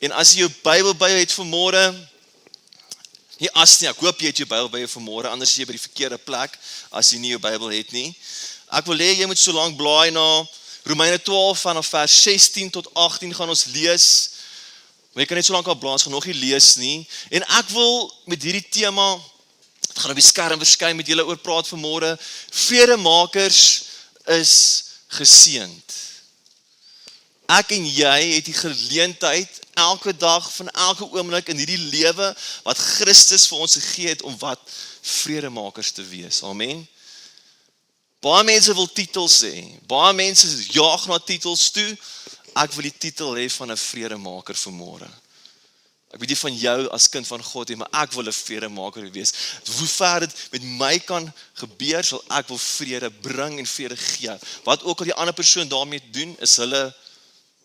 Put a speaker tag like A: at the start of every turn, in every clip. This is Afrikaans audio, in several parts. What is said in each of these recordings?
A: En as jy jou Bybel by jou het vanmôre, nie as nie, ek hoop jy het jou Bybel by jou vanmôre, anders is jy by die verkeerde plek, as jy nie jou Bybel het nie. Ek wil hê jy moet so lank blaai na Romeine 12 vanaf vers 16 tot 18 gaan ons lees. Maar jy kan net so lank al blaai, ons gaan nog nie lees nie. En ek wil met hierdie tema, het gaan op die skerm verskyn met julle oor praat vanmôre, vredemakers is geseënd. Ek en jy het die geleentheid elke dag van elke oomblik in hierdie lewe wat Christus vir ons gegee het om wat vredemakers te wees. Amen. Baie mense wil titels hê. Baie mense jaag na titels toe. Ek wil die titel hê van 'n vredemaker vanmôre. Ek weet nie van jou as kind van God nie, maar ek wil 'n vredemaker wees. Hoe ver dit met my kan gebeur, sal ek wil vrede bring en vrede gee. Wat ook al die ander persoon daarmee doen, is hulle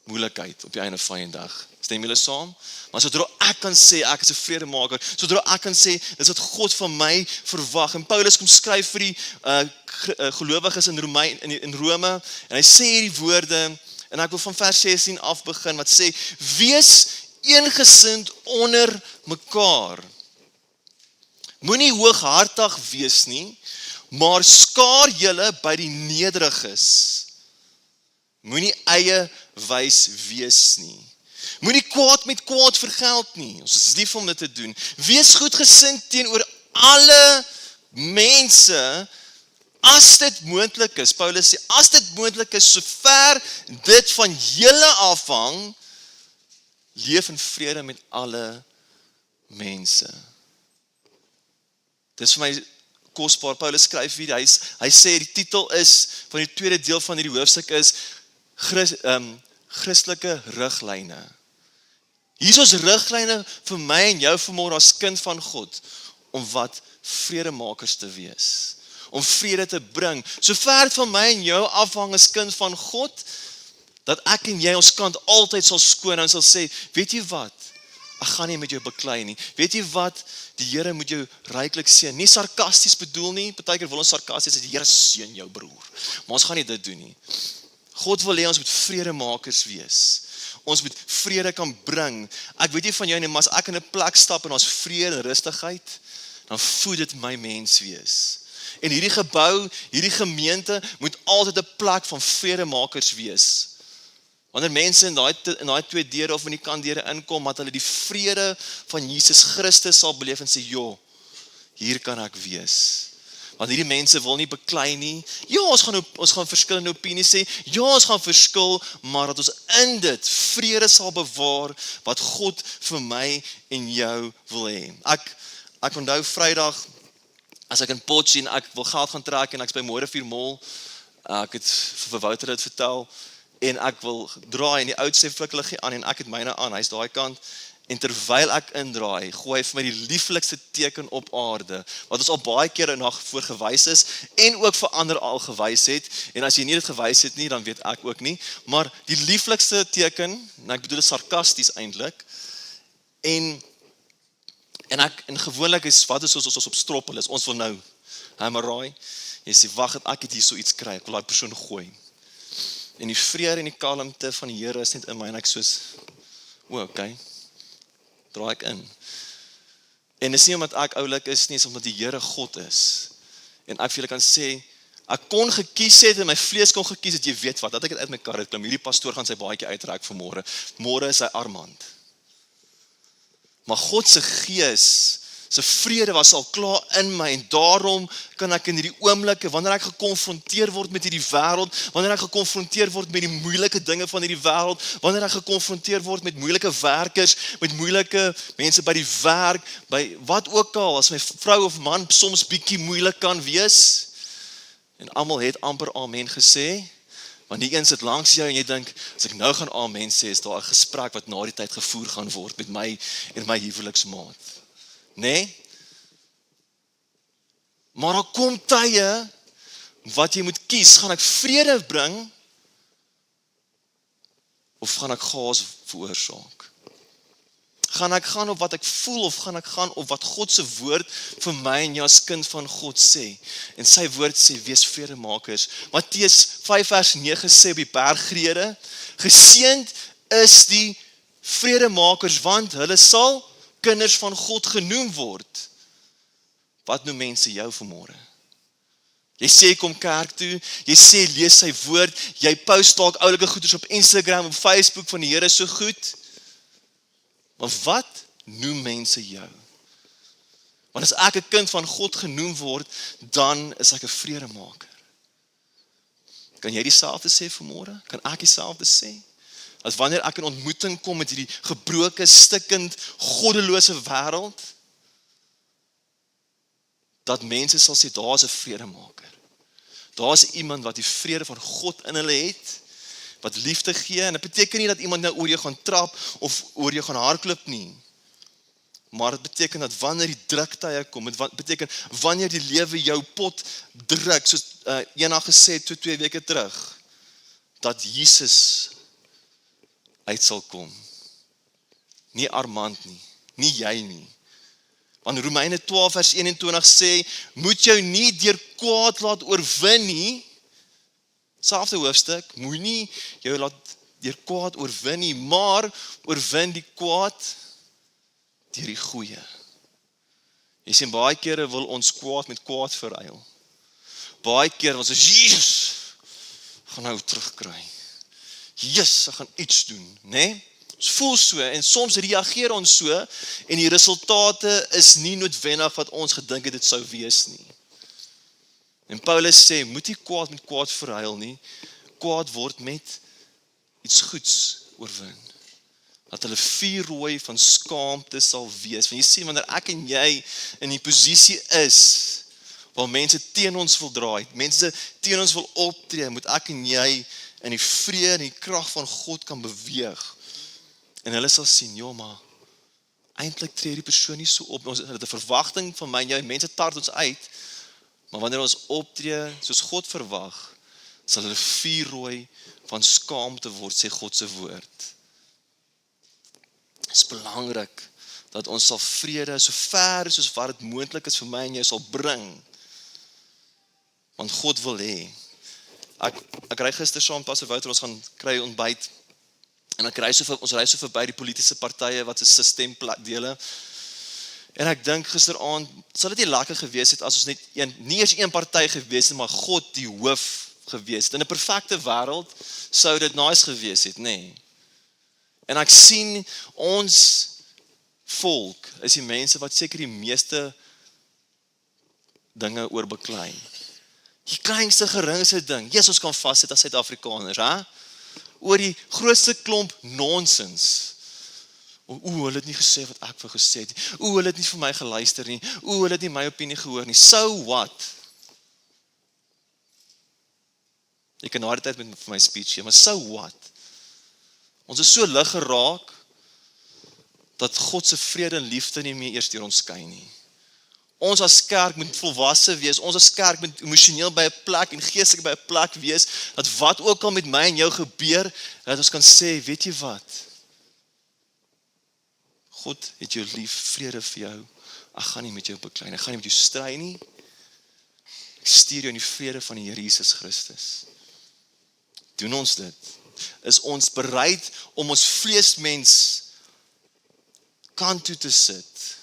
A: moeilikheid op die einde van die dag. Stem julle saam? Maar sodra ek kan sê, ek is 'n vredemaker, sodra ek kan sê, dis wat God van my verwag. En Paulus kom skryf vir die gelowiges in Rome, en hy sê hierdie woorde, en ek wil van vers 16 af begin, wat sê, wees eengesind onder mekaar. Moenie hooghartig wees nie, maar skaar julle by die nederiges. Moenie eie wys wees nie. Moenie kwaad met kwaad vergeld nie. Ons is lief om dit te doen. Wees goedgesind teenoor alle mense, as dit moontlik is. Paulus sê, as dit moontlik is, sover dit van julle afhang, leef in vrede met alle mense. Dis vir my kosbaar. Paulus skryf hier, hy sê die titel is, van die tweede deel van hierdie hoofstuk is, Christelike riglyne. Hier is ons riglyne vir my en jou vanmôre as kind van God, om wat vredemakers te wees, om vrede te bring. So ver van my en jou afhang as kind van God, dat ek en jy ons kant altyd sal skoon en sal sê, weet jy wat, ek gaan nie met jou beklei nie. Weet jy wat, die Here moet jou ryklik seën. Nie sarkasties bedoel nie, partykeer wil ons sarkasties sê, die Here seën jou broer. Maar ons gaan nie dit doen nie. God wil hê ons moet vredemakers wees. Ons moet vrede kan bring. Ek weet nie van jou nie, maar as ek in 'n plek stap en ons vrede en rustigheid, dan voel dit my mens wees. En hierdie gebou, hierdie gemeente moet altyd 'n plek van vredemakers wees. Wanneer mense in daai twee deure of in die kantdeure inkom, dat hulle die vrede van Jesus Christus sal beleef en sê, "Jo, hier kan ek wees." Want hierdie mense wil nie beklei nie. Ja, ons gaan verskillende opinies sê. Ja, ons gaan verskil, maar dat ons in dit vrede sal bewaar wat God vir my en jou wil hê. Ek onthou Vrydag, as ek in Potchefstroom en ek wil geld gaan trek en ek's by Moorevier Mall, ek het vir Wouter dit vertel, en ek wil draai en die oud sê flikkerliggie aan en ek het myne aan, hy's daai kant. En terwyl ek indraai, gooi hy vir my die lieflikste teken op aarde, wat ons al baie keer in haar voor gewys is, en ook vir ander al gewys het, en as jy nie dit gewys het nie, dan weet ek ook nie, maar die lieflikste teken, en ek bedoel dit sarkasties eintlik, en gewoonlik is, wat is ons op stroppel is, ons wil nou, hammerraai, jy sê, wag, ek het hier so iets kry, ek wil die persoon gooi, en die vrede en die kalmte van die Here is net in my, en ek soos, okay, draai ek in. En dis nie omdat ek oulik is nie, is omdat die Here God is. En ek vir julle kan sê, ek kon gekies het en my vlees kon gekies het, jy weet wat, dat ek het uit my kar uitklim, hierdie pastoor gaan sy baadjie uitreik vanmôre. Môre is hy Armand. Maar God se gees, se vrede was al klaar in my, en daarom kan ek in hierdie oomblikke, wanneer ek gekonfronteer word met hierdie wêreld, wanneer ek gekonfronteer word met die moeilike dinge van hierdie wêreld, wanneer ek gekonfronteer word met moeilike werkers, met moeilike mense by die werk, by wat ook al, as my vrou of man soms bietjie moeilik kan wees, en almal het amper amen gesê, want die een sit langs jou en jy dink, as ek nou gaan amen sê, is daar 'n gesprek wat na die tyd gevoer gaan word met my en my huweliksmaat. Nee? Maar daar kom tye wat jy moet kies, gaan ek vrede bring of gaan ek chaos veroorsaak? Gaan ek gaan op wat ek voel of gaan ek gaan op wat God se woord vir my en jou as kind van God sê? En sy woord sê, wees vredemakers. Matteus 5 vers 9 sê op die bergrede, geseënd is die vredemakers, want hulle sal kinders van God genoem word. Wat noem mense jou vanmôre? Jy sê kom kerk toe, jy sê lees sy woord, jy post dalk oulike goeders op Instagram, op Facebook van die Here so goed. Maar wat noem mense jou? Want as ek 'n kind van God genoem word, dan is ek 'n vredemaker. Kan jy dieselfde sê vanmôre? Kan ek dieselfde sê? As wanneer ek in ontmoeting kom met hierdie gebroke, stikkend, goddelose wêreld, dat mense sal sê, daar is 'n vredemaker. Daar is iemand wat die vrede van God in hulle het, wat liefde gee, en dit beteken nie dat iemand nou oor jou gaan trap, of oor jou gaan hardloop nie. Maar dit beteken dat wanneer die druktye kom, dit beteken wanneer die lewe jou pot druk, soos eendag gesê het, 2 weke terug, dat Jesus uit sal kom. Nie Armand nie, nie jy nie. Want Romeine 12 vers 21 sê, moet jou nie deur kwaad laat oorwin nie, selfde hoofstuk, moenie jou laat deur kwaad oorwin nie, maar oorwin die kwaad deur die goeie. Jy sien, baie kere wil ons kwaad met kwaad verruil. Baie kere ons sê, Jesus, gaan nou terugkry. Jesus, ek gaan iets doen, né? Ons voel so, en soms reageer ons so, en die resultate is nie noodwendig wat ons gedink het dit sou wees nie. En Paulus sê, moet nie kwaad met kwaad verruil nie, kwaad word met iets goeds oorwin. Dat hulle vuurrooi van skaamte sal wees. Want jy sien, wanneer ek en jy in die posisie is, waar mense teen ons wil draai, mense teen ons wil optree, moet ek en jy in die vrede en die krag van God kan beweeg. En hulle sal sien, ja maar, eintlik tree die persoon nie so op, ons het 'n verwagting van my en jou, mense tart ons uit, maar wanneer ons optree, soos God verwag, sal hulle vuurrooi van skaamte word, sê God se woord. Dit is belangrik, dat ons sal vrede, so ver soos wat dit moontlik is vir my en jou sal bring, want God wil hê. Ek ry gister saam met Pastor Wouter, ons gaan kry ontbyt, en ons ry so verby die politiese partye wat se stempdele. En ek dink gisteraand, sal dit nie lekker gewees het as ons nie eers een party gewees het, maar God die hoof gewees het. In 'n perfekte wêreld sou dit nice gewees het, nê? En ek sien ons volk is die mense wat seker die meeste dinge oorbeklei. Die kleinste geringste ding, ons kan vassit as Suid-Afrikaners, hè? Oor die grootste klomp nonsens. Hulle het nie gesê wat ek vir gesê het. Hulle het nie vir my geluister nie. Hulle het nie my opinie gehoor nie. So what? Ek kan nou altyd met vir my speech gee, maar so what? Ons is so lig geraak dat God se vrede en liefde nie meer eers deur ons skyn nie. Ons as kerk moet volwasse wees, ons as kerk moet emosioneel by 'n plek en geestelik by 'n plek wees, dat wat ook al met my en jou gebeur, dat ons kan sê, weet jy wat? God het jou lief, vrede vir jou, ek gaan nie met jou beklei, ek gaan nie met jou stry nie, ek stuur jou in die vrede van die Here Jesus Christus. Doen ons dit? Is ons bereid om ons vleesmens kant toe te sit?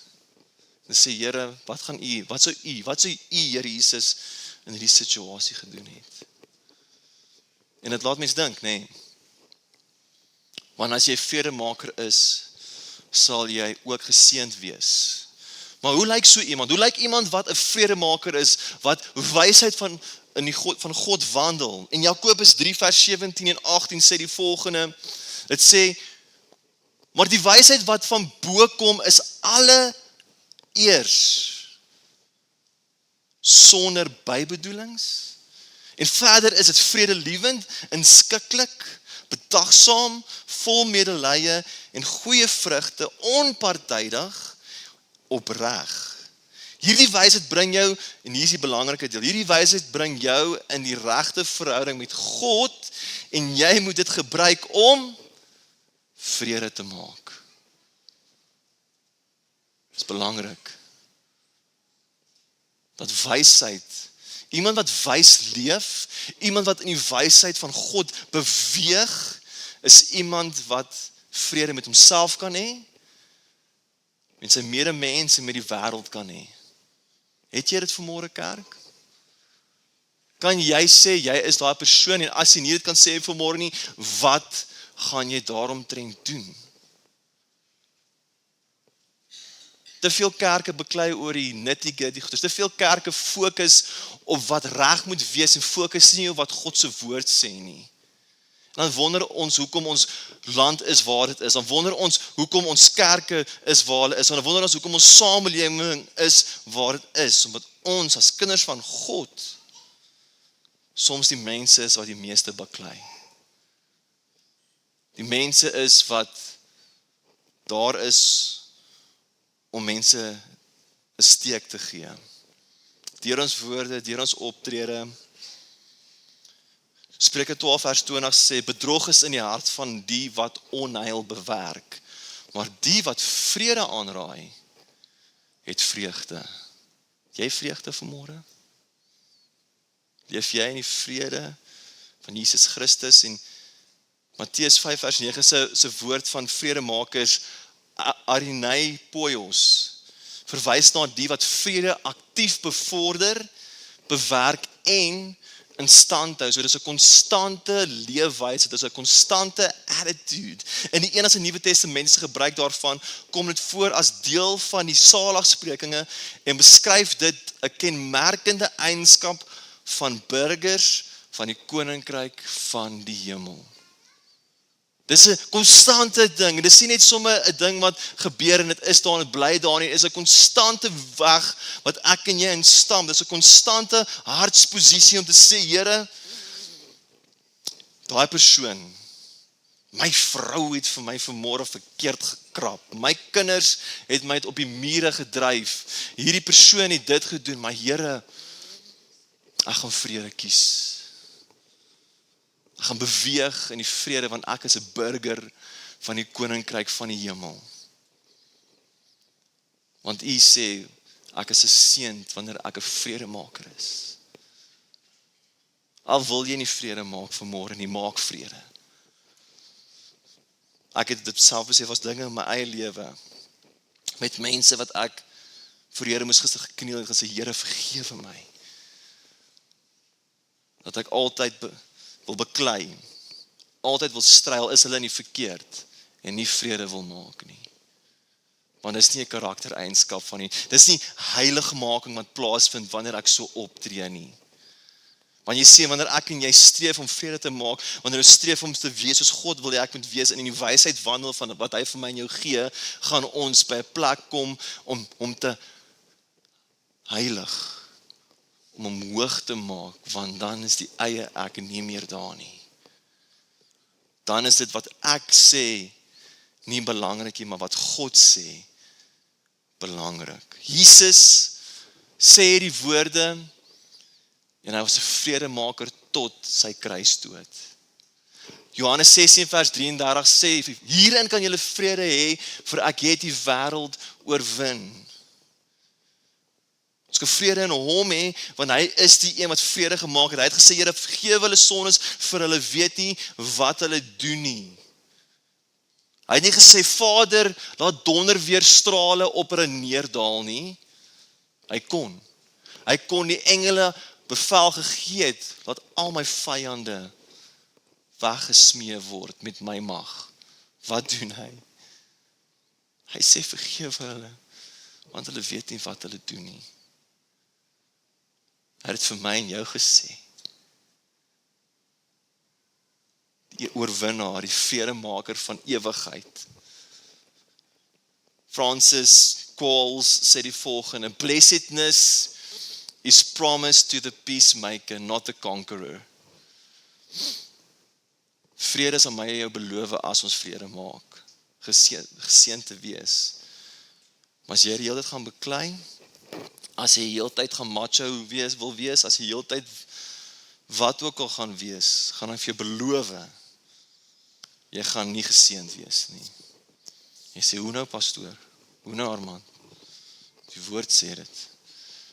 A: En sê, Here, wat sou u, Here Jesus, in hierdie situasie gedoen het? En dit laat mens dink, nê? Want as jy vredemaker is, sal jy ook geseënd wees. Maar hoe lyk so iemand? Hoe lyk iemand wat 'n vredemaker is, wat wysheid van God wandel? En Jakobus 3 vers 17 en 18 sê die volgende, dit sê, maar die wysheid wat van bo kom is alle eers sonder bybedoelings. En verder is dit vredelewend, inskikkelik, bedagsaam, vol medelee en goeie vrugte, onpartydig, opreg. Hierdie wysheid bring jou, en hier is die belangrike deel, hierdie wysheid bring jou in die regte verhouding met God, en jy moet dit gebruik om vrede te maak. Dit is belangrik. Dat wysheid, iemand wat wys leef, iemand wat in die wysheid van God beweeg, is iemand wat vrede met homself kan hê, met sy medemens en met die wêreld kan hê. Het jy dit vanmôre, kerk? Kan jy sê, jy is daai persoon, en as jy nie dit kan sê vanmôre nie, wat gaan jy daaromtrent doen? Te veel kerke beklei oor die nitty-gritty goeders. Te veel kerke fokus op wat reg moet wees en fokus nie op wat God se woord sê nie. Dan wonder ons hoekom ons land is waar dit is. Dan wonder ons hoekom ons kerke is waar hulle is. Dan wonder ons hoekom ons samelewing is waar dit is. Omdat ons as kinders van God soms die mense is wat die meeste beklei. Die mense is wat daar is om mense 'n steek te gee. Deur ons woorde, deur ons optrede. Spreuke 12 vers 20 sê, bedrog is in die hart van die wat onheil bewerk, maar die wat vrede aanraai, het vreugde. Jy vreugde vanmôre? Leef jy in die vrede van Jesus Christus? En Matteus 5 vers 9 se woord van vredemakers, Arinei Poios, verwys na die wat vrede aktief bevorder, bewerk en in stand hou. So dit is 'n konstante leefwyse, dit is 'n konstante attitude. In die Enigste Nuwe Testament se gebruik daarvan kom dit voor as deel van die saligsprekinge en beskryf dit 'n kenmerkende eienskap van burgers van die koninkryk van die hemel. Dis 'n konstante ding. Dis nie net sommer 'n ding wat gebeur en dit is daar en dit bly daar nie. Dit is 'n konstante weg wat ek en jy in stam. Dis 'n konstante hartsposisie om te sê, Here, daai persoon, my vrou het vir my vanmôre verkeerd gekrap. My kinders het my op die mure gedryf. Hierdie persoon het dit gedoen, maar Here, ek gaan vrede kies. Ek gaan beweeg in die vrede, want ek is 'n burger van die koninkryk van die hemel. Want U sê, ek is 'n seënd wanneer ek 'n vredemaker is. Al wil jy nie vrede maak vanmôre nie, maak vrede. Ek het dit self besef as dinge in my eie lewe, met mense wat ek voor Here moes gister gekniel en gesê, Here, vergewe my. Dat ek altyd wil beklei, altyd wil struil, is hulle nie verkeerd en nie vrede wil maak nie. Want dis nie 'n karaktereienskap van nie. Dis nie heiligmaking wat plaasvind wanneer ek so optree nie. Want jy sê, wanneer ek en jy streef om vrede te maak, wanneer ons streef om te wees soos God wil hê ek moet wees en in die wysheid wandel van wat hy vir my en jou gee, gaan ons by 'n plek kom om te heilig, om hom hoog te maak, want dan is die eie ek nie meer daar nie. Dan is dit wat ek sê nie belangrik nie, maar wat God sê belangrik. Jesus sê die woorde en hy was 'n vredemaker tot sy kruisdood. Johannes 16 vers 33 sê, hierin kan julle vrede hê, vir ek het die wêreld oorwin. Ons kan vrede in hom hê, want hy is die een wat vrede gemaak het. Hy het gesê, Here, vergewe hulle sondes, vir hulle weet nie wat hulle doen nie. Hy het nie gesê, Vader, laat donder weer strale op hulle neerdal nie. Hy kon die engele bevel gegee het, laat al my vyande weggesmee word met my mag. Wat doen hy? Hy sê, vergewe hulle, want hulle weet nie wat hulle doen nie. Hy het vir my en jou gesê. Die oorwinnaar, die vredemaker van ewigheid. Francis Quarles sê die volgende, blessedness is promised to the peacemaker, not the conqueror. Vrede is aan my en jou beloof as ons vrede maak. Geseënd te wees. Maar as jy die hele tyd gaan beklei, as jy die hele tyd gaan macho wil wees, as jy die hele tyd wat ook al gaan wees, gaan hy vir jou beloof, jy gaan nie geseënd wees nie. Jy sê, hoe nou pastoor? Hoe nou Armand? Die woord sê dit.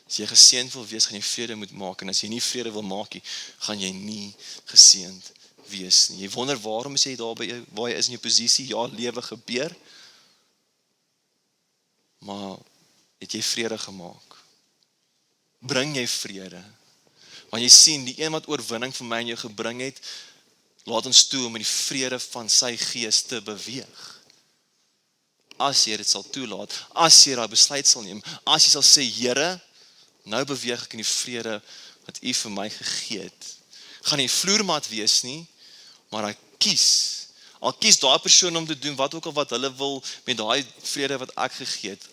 A: As jy geseënd wil wees, gaan jy vrede moet maak, en as jy nie vrede wil maak nie, gaan jy nie geseënd wees nie. Jy wonder waarom is jy daar waar jy is in jou posisie, ja, lewe gebeur, maar het jy vrede gemaak? Bring jy vrede? Want jy sien, die een wat oorwinning vir my en jou gebring het, laat ons toe om in die vrede van sy gees te beweeg. As jy dit sal toelaat, as jy daai besluit sal neem, as jy sal sê, Here, nou beweeg ek in die vrede wat U vir my gegee het. Gaan nie vloermat wees nie, maar hy kies. Al kies daai persoon om te doen wat ook al wat hulle wil met daai vrede wat ek gegee het.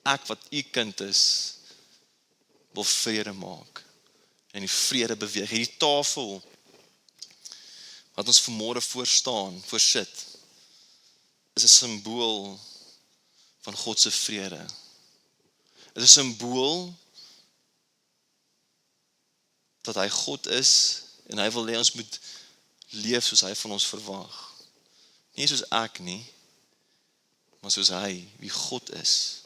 A: Ek wat U kind is, wil vrede maak. En die vrede beweeg. Hierdie tafel wat ons vanmôre voorsit, is 'n simbool van God se vrede. Dit is 'n simbool dat hy God is en hy wil hê ons moet leef soos hy van ons verwag. Nie soos ek nie, maar soos hy, wie God is.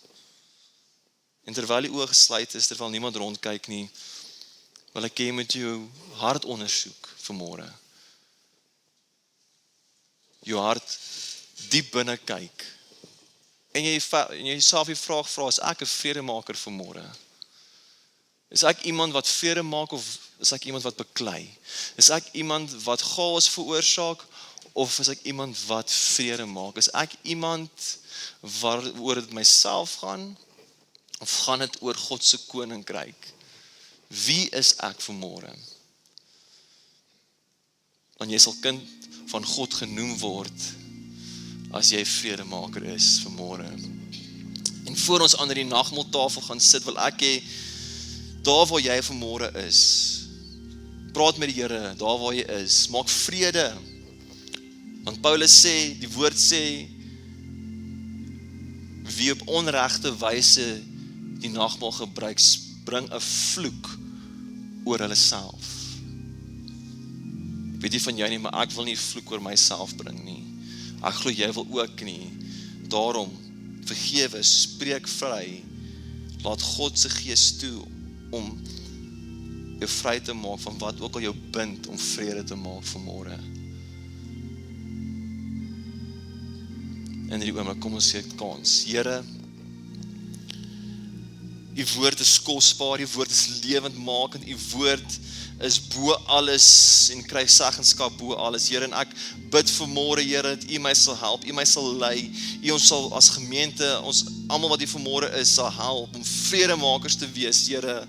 A: En terwyl die oë gesluit is, terwyl niemand rondkyk nie, wil ek hê met jou hart ondersoek vanmôre. Jou hart diep binne kyk. En jy jouself die vraag vra, is ek 'n vredemaker vanmôre? Is ek iemand wat vrede maak of is ek iemand wat beklei? Is ek iemand wat chaos veroorsaak of is ek iemand wat vrede maak? Is ek iemand waaroor dit myself gaan of gaan dit oor God se koninkryk? Wie is ek vanmôre? Want jy sal kind van God genoem word as jy vredemaker is vanmôre. En voor ons aan die nagmaaltafel gaan sit, wil ek hê daar waar jy vanmôre is, praat met die Here, daar waar jy is, maak vrede. Want Paulus sê, die woord sê, wie op onregte wyse die nagmaal gebruik, bring 'n vloek oor hulle self. Weet nie van jou nie, maar ek wil nie vloek oor myself bring nie. Ek glo jy wil ook nie. Daarom, vergewe, spreek vry, laat God se gees toe om jou vry te maak van wat ook al jou bind om vrede te maak vanmôre. En hierdie oomblik kom ons gee kans. Here, U woord is kosbaar, U woord is lewendmakend, U woord is bo alles en kry seggenskap bo alles. Here, en ek bid vanmôre, Here, dat U my sal help, U my sal lei, U ons sal as gemeente, ons almal wat hier vanmôre is, sal help om vredemakers te wees, Here,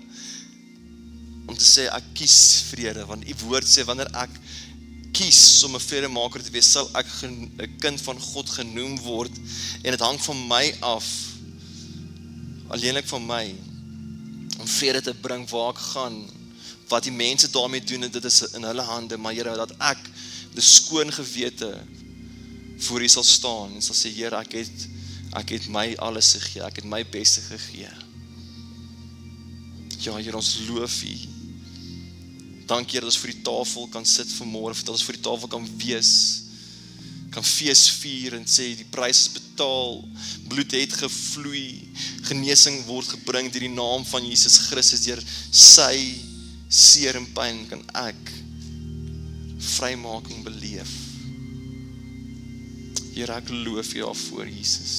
A: om te sê, ek kies vrede, want U woord sê, wanneer ek kies om 'n vredemaker te wees, sal ek 'n kind van God genoem word, en dit hang van my af, alleenlik van my, om vrede te bring waar ek gaan, wat die mense daarmee doen, dit is in hulle hande, maar Here, dat ek die skoon gewete voor U sal staan, en sal sê, Here, ek het my alles gegee, ek het my beste gegee. Ja, Here, ons loof U. Dankie, Here, dat ons vir die tafel kan sit vanmôre, dat ons vir die tafel kan wees, kan fees vier en sê, die prys is betaal, bloed het gevloei, genesing word gebring deur die naam van Jesus Christus, deur sy seer en pyn kan ek vrymaking beleef. Here, ek loof U daarvoor, Jesus.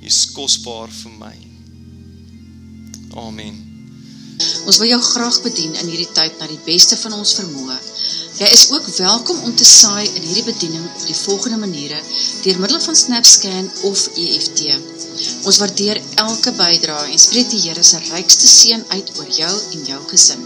A: U is kosbaar vir my. Amen.
B: Ons wil jou graag bedien in hierdie tyd na die beste van ons vermoë. Jy is ook welkom om te saai in hierdie bediening op die volgende maniere, deur middel van SnapScan of EFT. Ons waardeer elke bydrae en spreek die Here se rykste seën uit oor jou en jou gesin.